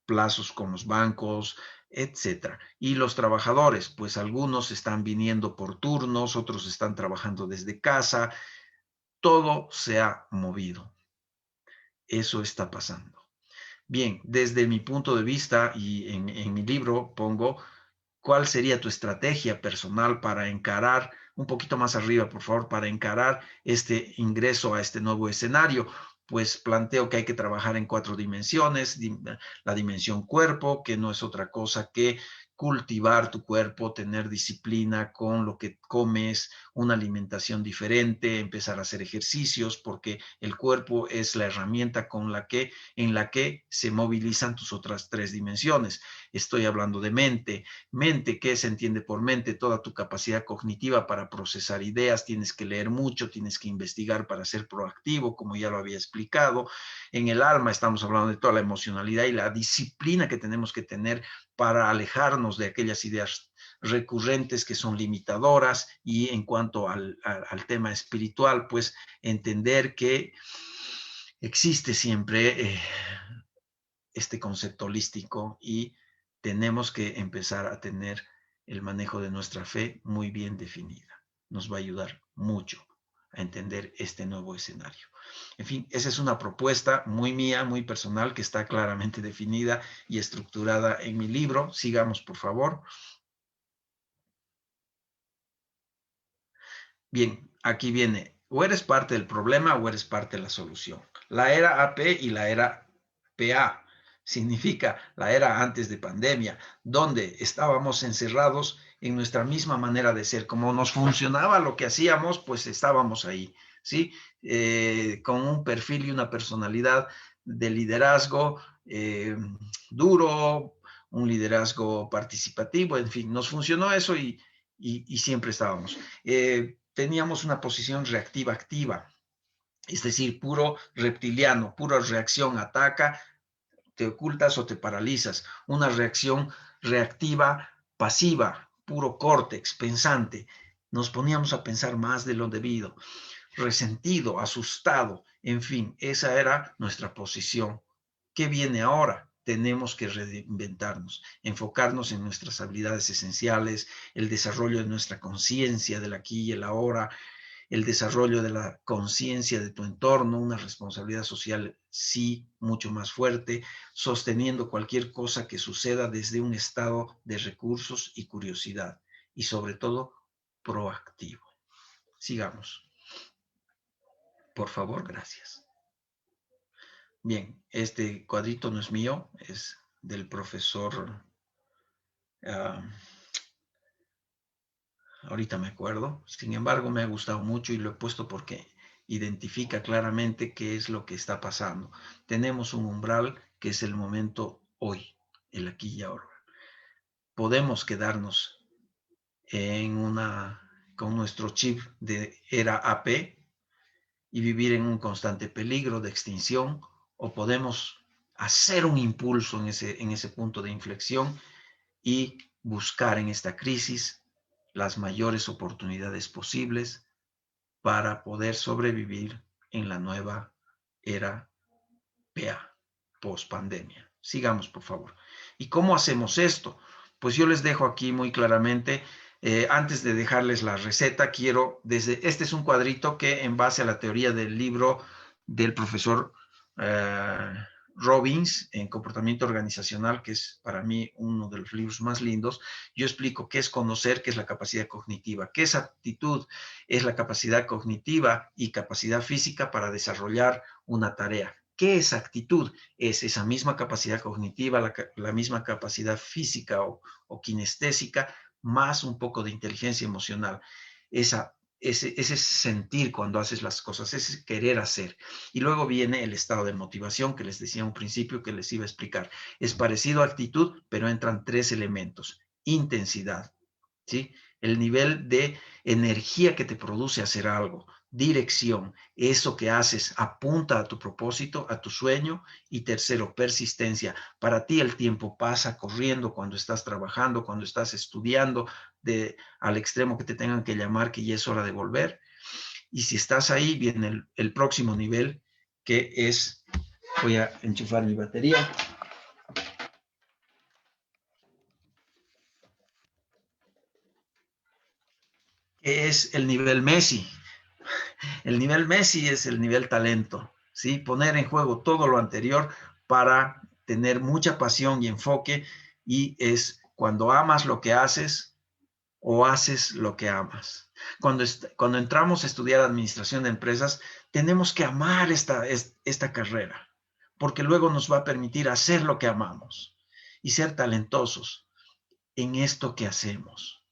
plazos con los bancos, etcétera. Y los trabajadores, pues algunos están viniendo por turnos, otros están trabajando desde casa, todo se ha movido. Eso está pasando. Bien, desde mi punto de vista y en mi libro pongo cuál sería tu estrategia personal para encarar, un poquito más arriba, por favor, para encarar este ingreso a este nuevo escenario. Pues planteo que hay que trabajar en 4 dimensiones, la dimensión cuerpo, que no es otra cosa que cultivar tu cuerpo, tener disciplina con lo que comes, una alimentación diferente, empezar a hacer ejercicios, porque el cuerpo es la herramienta en la que se movilizan tus otras tres dimensiones. Estoy hablando de mente. Mente, ¿qué se entiende por mente? Toda tu capacidad cognitiva para procesar ideas, tienes que leer mucho, tienes que investigar para ser proactivo, como ya lo había explicado. En el alma estamos hablando de toda la emocionalidad y la disciplina que tenemos que tener para alejarnos de aquellas ideas recurrentes que son limitadoras. Y en cuanto al tema espiritual, pues entender que existe siempre este concepto holístico y tenemos que empezar a tener el manejo de nuestra fe muy bien definida. Nos va a ayudar mucho a entender este nuevo escenario. En fin, esa es una propuesta muy mía, muy personal, que está claramente definida y estructurada en mi libro. Sigamos, por favor. Bien, aquí viene, o eres parte del problema o eres parte de la solución. La era AP y la era PA significa la era antes de pandemia, donde estábamos encerrados en nuestra misma manera de ser. Como nos funcionaba lo que hacíamos, pues estábamos ahí, ¿sí? Con un perfil y una personalidad de liderazgo duro, un liderazgo participativo, en fin, nos funcionó eso y siempre estábamos. Teníamos una posición reactiva-activa, es decir, puro reptiliano, pura reacción, ataca, te ocultas o te paralizas. Una reacción reactiva pasiva, puro córtex, pensante. Nos poníamos a pensar más de lo debido, resentido, asustado, en fin, esa era nuestra posición. ¿Qué viene ahora? Tenemos que reinventarnos, enfocarnos en nuestras habilidades esenciales, el desarrollo de nuestra conciencia del aquí y el ahora, el desarrollo de la conciencia de tu entorno, una responsabilidad social, sí, mucho más fuerte, sosteniendo cualquier cosa que suceda desde un estado de recursos y curiosidad, y sobre todo, proactivo. Sigamos. Por favor, gracias. Bien, este cuadrito no es mío, es del profesor, ahorita me acuerdo, sin embargo me ha gustado mucho y lo he puesto porque identifica claramente qué es lo que está pasando. Tenemos un umbral que es el momento hoy, el aquí y ahora. Podemos quedarnos con nuestro chip de era AP y vivir en un constante peligro de extinción, o podemos hacer un impulso en ese punto de inflexión y buscar en esta crisis las mayores oportunidades posibles para poder sobrevivir en la nueva era PA, post pandemia. Sigamos, por favor. ¿Y cómo hacemos esto? Pues yo les dejo aquí muy claramente, antes de dejarles la receta, este es un cuadrito que en base a la teoría del libro del profesor Robbins en comportamiento organizacional, que es para mí uno de los libros más lindos, yo explico qué es conocer, qué es la capacidad cognitiva, qué es aptitud, es la capacidad cognitiva y capacidad física para desarrollar una tarea. ¿Qué es actitud? Es esa misma capacidad cognitiva, la misma capacidad física o kinestésica, más un poco de inteligencia emocional. Ese sentir cuando haces las cosas, ese querer hacer. Y luego viene el estado de motivación que les decía a un principio que les iba a explicar. Es parecido a actitud, pero entran tres elementos. Intensidad, ¿sí? El nivel de energía que te produce hacer algo. Dirección, eso que haces apunta a tu propósito, a tu sueño. Y tercero, persistencia. Para ti el tiempo pasa corriendo cuando estás trabajando, cuando estás estudiando, al extremo que te tengan que llamar que ya es hora de volver. Y si estás ahí, viene el próximo nivel, que es, voy a enchufar mi batería. Que es el nivel Messi. El nivel Messi es el nivel talento, ¿sí? Poner en juego todo lo anterior para tener mucha pasión y enfoque, y es cuando amas lo que haces o haces lo que amas. Cuando entramos a estudiar administración de empresas, tenemos que amar esta carrera, porque luego nos va a permitir hacer lo que amamos y ser talentosos. en esto que hacemos.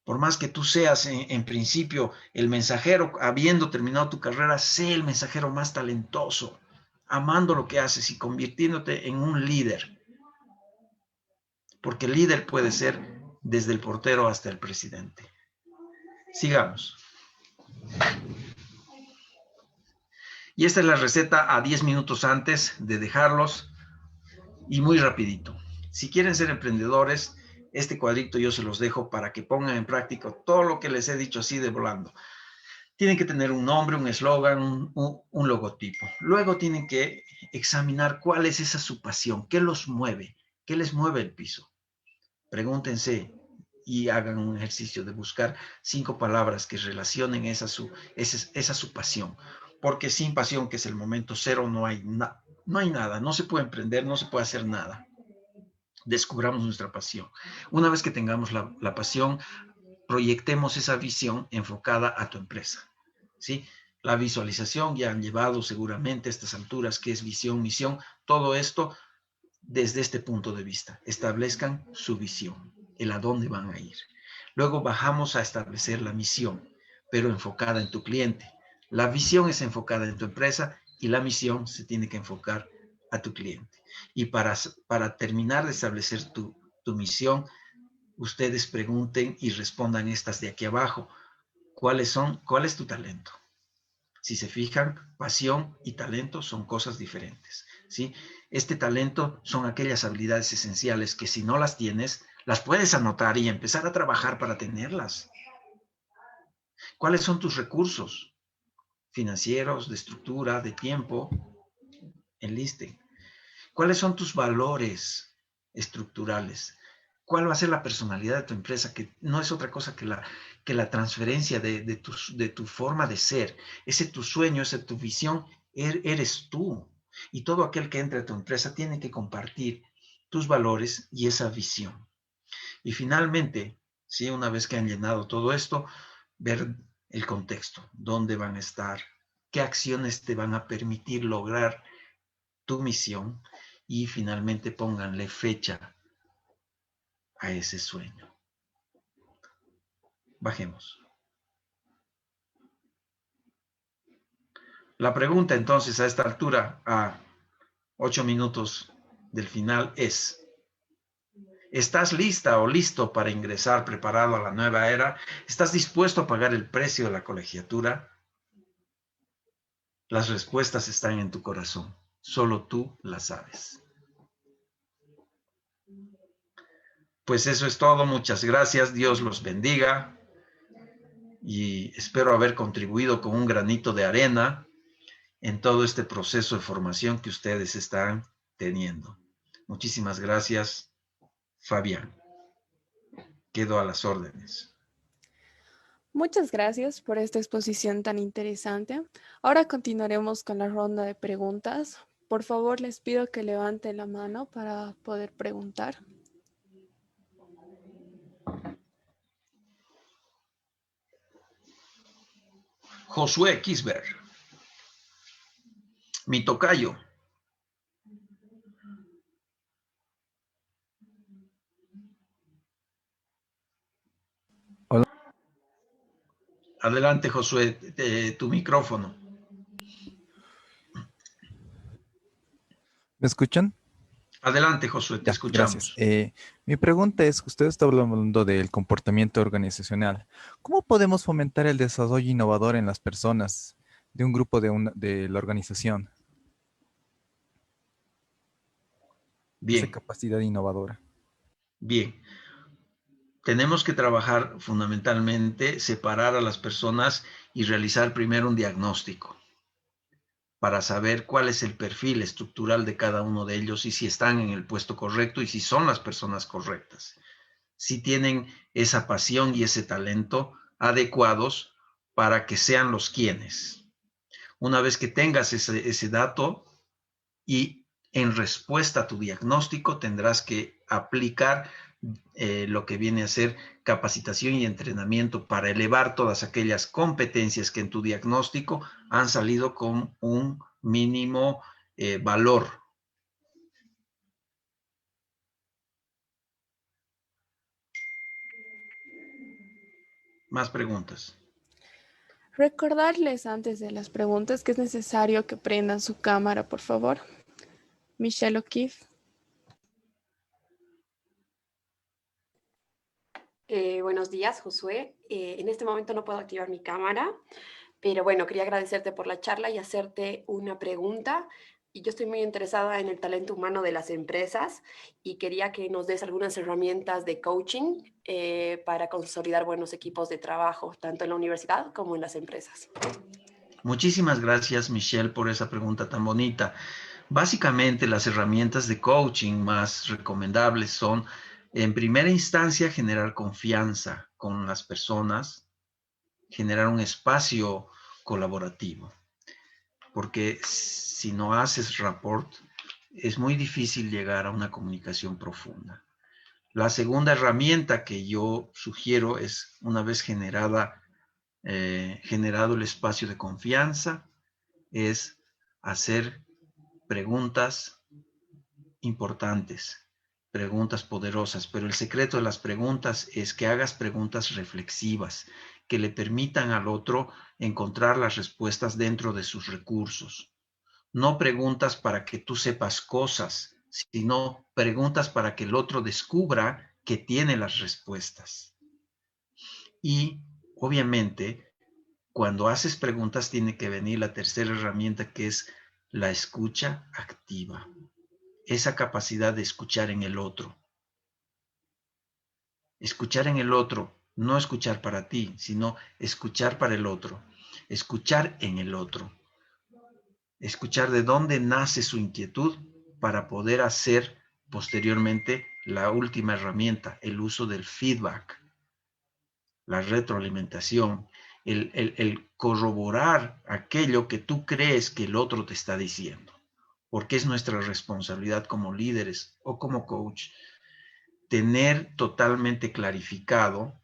Por más que tú seas en principio el mensajero, habiendo terminado tu carrera, sé el mensajero más talentoso, amando lo que haces y convirtiéndote en un líder. Porque el líder puede ser desde el portero hasta el presidente. Sigamos. Y esta es la receta a 10 minutos antes de dejarlos y muy rapidito. Si quieren ser emprendedores, este cuadrito yo se los dejo para que pongan en práctica todo lo que les he dicho así de volando. Tienen que tener un nombre, un eslogan, un logotipo. Luego tienen que examinar cuál es esa su pasión, qué los mueve, qué les mueve el piso. Pregúntense y hagan un ejercicio de buscar 5 palabras que relacionen esa su pasión. Porque sin pasión, que es el momento cero, no hay nada, no se puede emprender, no se puede hacer nada. Descubramos nuestra pasión. Una vez que tengamos la pasión, proyectemos esa visión enfocada a tu empresa, ¿sí? La visualización ya han llevado seguramente a estas alturas, qué es visión, misión, todo esto desde este punto de vista. Establezcan su visión, el a dónde van a ir. Luego bajamos a establecer la misión, pero enfocada en tu cliente. La visión es enfocada en tu empresa y la misión se tiene que enfocar a tu cliente. Y para terminar de establecer tu misión, ustedes pregunten y respondan estas de aquí abajo. ¿Cuál es tu talento? Si se fijan, pasión y talento son cosas diferentes, ¿sí? Este talento son aquellas habilidades esenciales que si no las tienes, las puedes anotar y empezar a trabajar para tenerlas. ¿Cuáles son tus recursos financieros, de estructura, de tiempo? Enlisten. ¿Cuáles son tus valores estructurales? ¿Cuál va a ser la personalidad de tu empresa? Que no es otra cosa que la transferencia de tu forma de ser. Ese tu sueño, esa tu visión, eres tú. Y todo aquel que entre a tu empresa tiene que compartir tus valores y esa visión. Y finalmente, ¿sí? Una vez que han llenado todo esto, ver el contexto, dónde van a estar, qué acciones te van a permitir lograr tu misión y finalmente pónganle fecha a ese sueño. Bajemos. La pregunta entonces a esta altura, a 8 minutos del final, es: ¿estás lista o listo para ingresar preparado a la nueva era? ¿Estás dispuesto a pagar el precio de la colegiatura? Las respuestas están en tu corazón. Solo tú las sabes. Pues eso es todo. Muchas gracias. Dios los bendiga. Y espero haber contribuido con un granito de arena en todo este proceso de formación que ustedes están teniendo. Muchísimas gracias, Fabián. Quedo a las órdenes. Muchas gracias por esta exposición tan interesante. Ahora continuaremos con la ronda de preguntas. Por favor, les pido que levanten la mano para poder preguntar. Josué Kisber, mi tocayo. Hola. Adelante, Josué, tu micrófono. ¿Me escuchan? Adelante, Josué, te Ya, gracias. escuchamos. Mi pregunta es, usted está hablando del comportamiento organizacional. ¿Cómo podemos fomentar el desarrollo innovador en las personas de un grupo de la organización? Esa Bien, capacidad innovadora. bien. Tenemos que trabajar fundamentalmente, separar a las personas y realizar primero un diagnóstico para saber cuál es el perfil estructural de cada uno de ellos y si están en el puesto correcto y si son las personas correctas. Si tienen esa pasión y ese talento adecuados para que sean los quienes. Una vez que tengas ese dato y en respuesta a tu diagnóstico tendrás que aplicar lo que viene a ser capacitación y entrenamiento para elevar todas aquellas competencias que en tu diagnóstico han salido con un mínimo valor. más preguntas. Recordarles antes de las preguntas que es necesario que prendan su cámara, por favor. Michelle O'Keefe. Buenos días, Josué. En este momento no puedo activar mi cámara, pero bueno, quería agradecerte por la charla y hacerte una pregunta. Y yo estoy muy interesada en el talento humano de las empresas y quería que nos des algunas herramientas de coaching para consolidar buenos equipos de trabajo, tanto en la universidad como en las empresas. Muchísimas gracias, Michelle, por esa pregunta tan bonita. Básicamente, las herramientas de coaching más recomendables son, en primera instancia, generar confianza con las personas, generar un espacio colaborativo, porque si no haces rapport, es muy difícil llegar a una comunicación profunda. La segunda herramienta que yo sugiero es, una vez generado el espacio de confianza, es hacer preguntas importantes, preguntas poderosas, pero el secreto de las preguntas es que hagas preguntas reflexivas, que le permitan al otro encontrar las respuestas dentro de sus recursos. No preguntas para que tú sepas cosas, sino preguntas para que el otro descubra que tiene las respuestas. Y obviamente, cuando haces preguntas tiene que venir la tercera herramienta, que es la escucha activa. Esa capacidad de escuchar en el otro. Escuchar en el otro, no escuchar para ti, sino escuchar para el otro. Escuchar en el otro. Escuchar de dónde nace su inquietud para poder hacer posteriormente la última herramienta, el uso del feedback, la retroalimentación, el corroborar aquello que tú crees que el otro te está diciendo, porque es nuestra responsabilidad como líderes o como coach tener totalmente clarificado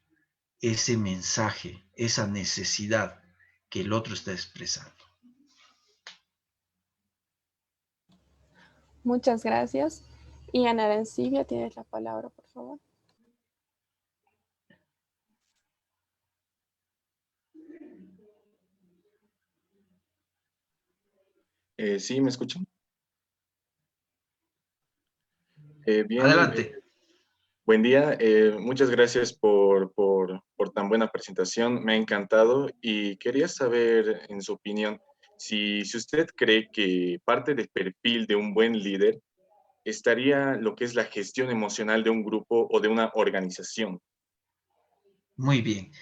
ese mensaje, esa necesidad que el otro está expresando. Muchas gracias. Y Ana Arancibia, tienes la palabra, por favor. Sí, ¿me escuchan? Bien, Adelante. buen día. Muchas gracias por tan buena presentación. Me ha encantado y quería saber, en su opinión, si usted cree que parte del perfil de un buen líder estaría lo que es la gestión emocional de un grupo o de una organización. Muy bien.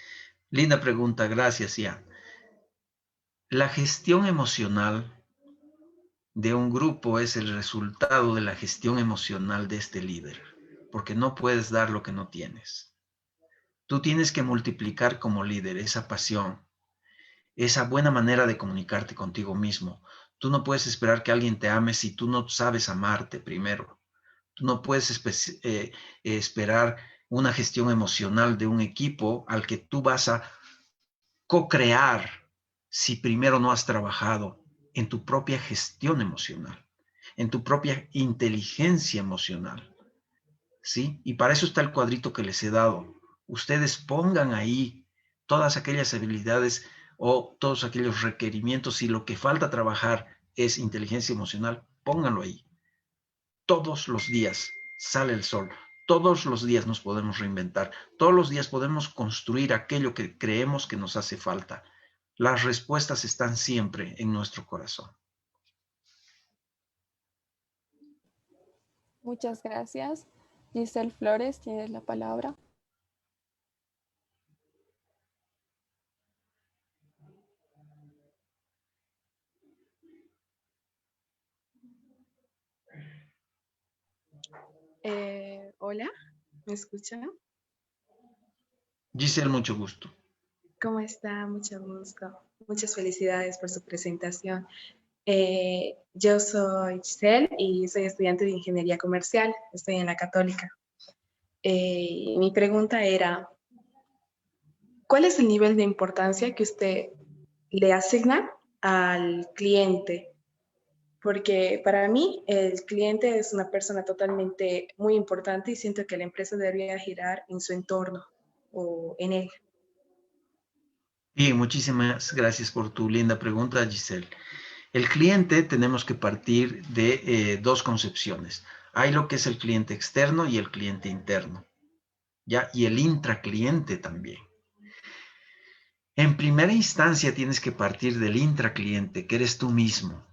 Linda pregunta. Gracias, Ian. La gestión emocional de un grupo es el resultado de la gestión emocional de este líder, porque no puedes dar lo que no tienes. Tú tienes que multiplicar como líder esa pasión, esa buena manera de comunicarte contigo mismo. Tú no puedes esperar que alguien te ame si tú no sabes amarte primero. Tú no puedes esperar una gestión emocional de un equipo al que tú vas a co-crear si primero no has trabajado en tu propia gestión emocional, en tu propia inteligencia emocional, ¿sí? Y para eso está el cuadrito que les he dado. Ustedes pongan ahí todas aquellas habilidades o todos aquellos requerimientos. Si lo que falta trabajar es inteligencia emocional, pónganlo ahí. Todos los días sale el sol. Todos los días nos podemos reinventar. Todos los días podemos construir aquello que creemos que nos hace falta. Las respuestas están siempre en nuestro corazón. Muchas gracias. Giselle Flores, tienes la palabra. Hola, ¿me escuchan? Giselle, mucho gusto. ¿Cómo está? Mucho gusto. Muchas felicidades por su presentación. Yo soy Giselle y soy estudiante de Ingeniería Comercial. Estoy en la Católica. Mi pregunta era, ¿cuál es el nivel de importancia que usted le asigna al cliente? Porque para mí el cliente es una persona totalmente muy importante y siento que la empresa debería girar en su entorno o en él. Y muchísimas gracias por tu linda pregunta, Giselle. El cliente tenemos que partir de dos concepciones. Hay lo que es el cliente externo y el cliente interno, ¿ya? Y el intracliente también. En primera instancia tienes que partir del intracliente, que eres tú mismo,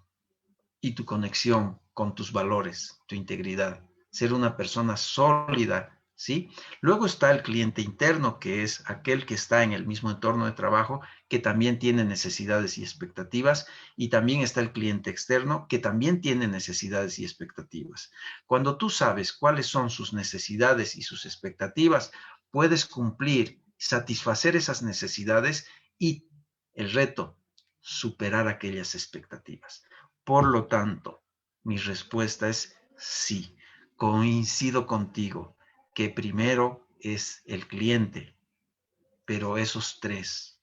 y tu conexión con tus valores, tu integridad, ser una persona sólida, ¿sí? Luego está el cliente interno, que es aquel que está en el mismo entorno de trabajo, que también tiene necesidades y expectativas, y también está el cliente externo, que también tiene necesidades y expectativas. Cuando tú sabes cuáles son sus necesidades y sus expectativas, puedes cumplir, satisfacer esas necesidades y el reto, superar aquellas expectativas. Por lo tanto, mi respuesta es sí. Coincido contigo que primero es el cliente, pero esos tres,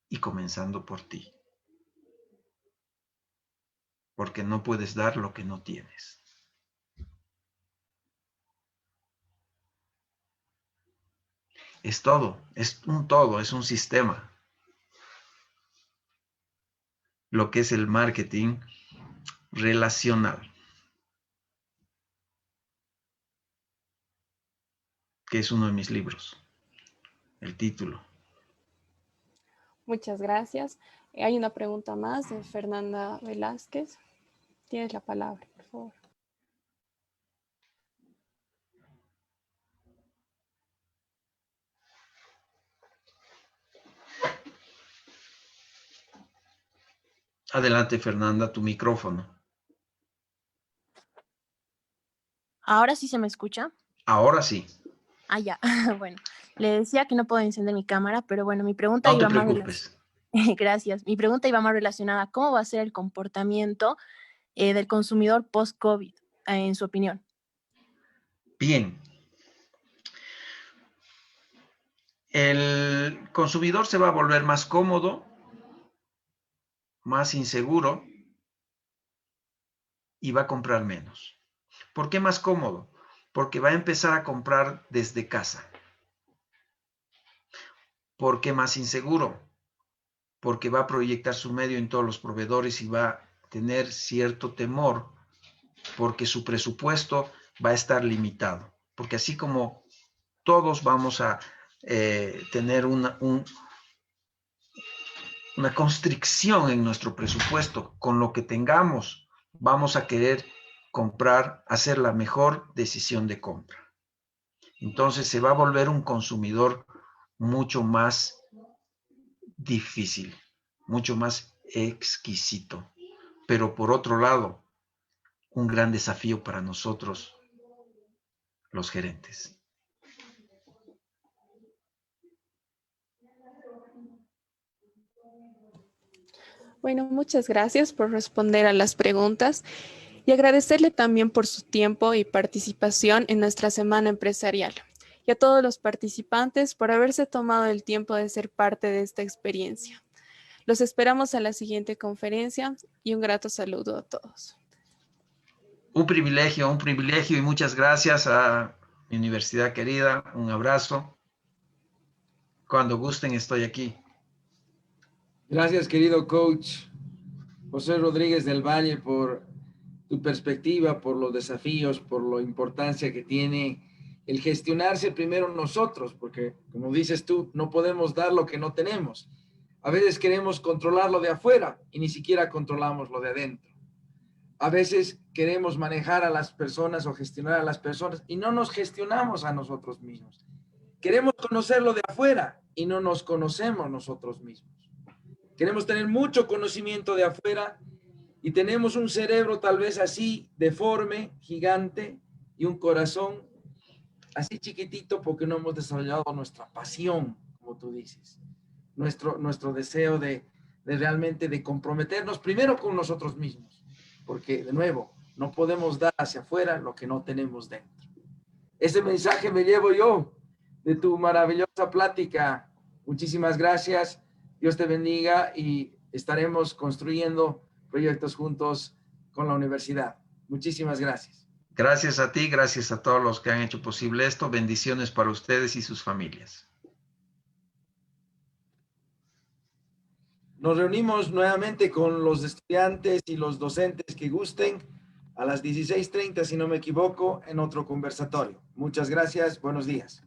y comenzando por ti, porque no puedes dar lo que no tienes. Es todo, es un sistema. Lo que es el marketing relacional, que es uno de mis libros, el título. Muchas gracias. Hay una pregunta más de Fernanda Velázquez. Tienes la palabra, por favor. Adelante, Fernanda, tu micrófono. ¿Ahora sí se me escucha? Ahora sí. Ah, ya. Bueno, le decía que no puedo encender mi cámara, pero bueno, mi pregunta No te iba más preocupes. Gracias. Mi pregunta iba más relacionada. ¿Cómo va a ser el comportamiento del consumidor post-COVID, en su opinión? Bien. El consumidor se va a volver más cómodo, más inseguro y va a comprar menos. ¿Por qué más cómodo? Porque va a empezar a comprar desde casa. ¿Por qué más inseguro? Porque va a proyectar su medio en todos los proveedores y va a tener cierto temor porque su presupuesto va a estar limitado. Porque así como todos vamos a tener una constricción en nuestro presupuesto, con lo que tengamos, vamos a querer comprar, hacer la mejor decisión de compra. Entonces se va a volver un consumidor mucho más difícil, mucho más exquisito. Pero por otro lado, un gran desafío para nosotros, los gerentes. Bueno, muchas gracias por responder a las preguntas y agradecerle también por su tiempo y participación en nuestra semana empresarial y a todos los participantes por haberse tomado el tiempo de ser parte de esta experiencia. Los esperamos a la siguiente conferencia y un grato saludo a todos. Un privilegio y muchas gracias a mi universidad querida. Un abrazo. Cuando gusten estoy aquí. Gracias, querido coach José Rodríguez del Valle, por tu perspectiva, por los desafíos, por la importancia que tiene el gestionarse primero nosotros, porque como dices tú, no podemos dar lo que no tenemos. A veces queremos controlar lo de afuera y ni siquiera controlamos lo de adentro. A veces queremos manejar a las personas o gestionar a las personas y no nos gestionamos a nosotros mismos. Queremos conocer lo de afuera y no nos conocemos nosotros mismos. Queremos tener mucho conocimiento de afuera y tenemos un cerebro tal vez así deforme, gigante, y un corazón así chiquitito porque no hemos desarrollado nuestra pasión, como tú dices, nuestro deseo de realmente de comprometernos primero con nosotros mismos, porque de nuevo, no podemos dar hacia afuera lo que no tenemos dentro. Ese mensaje me llevo yo de tu maravillosa plática. Muchísimas gracias. Dios te bendiga y estaremos construyendo proyectos juntos con la universidad. Muchísimas gracias. Gracias a ti, gracias a todos los que han hecho posible esto. Bendiciones para ustedes y sus familias. Nos reunimos nuevamente con los estudiantes y los docentes que gusten a las 16:30, si no me equivoco, en otro conversatorio. Muchas gracias. Buenos días.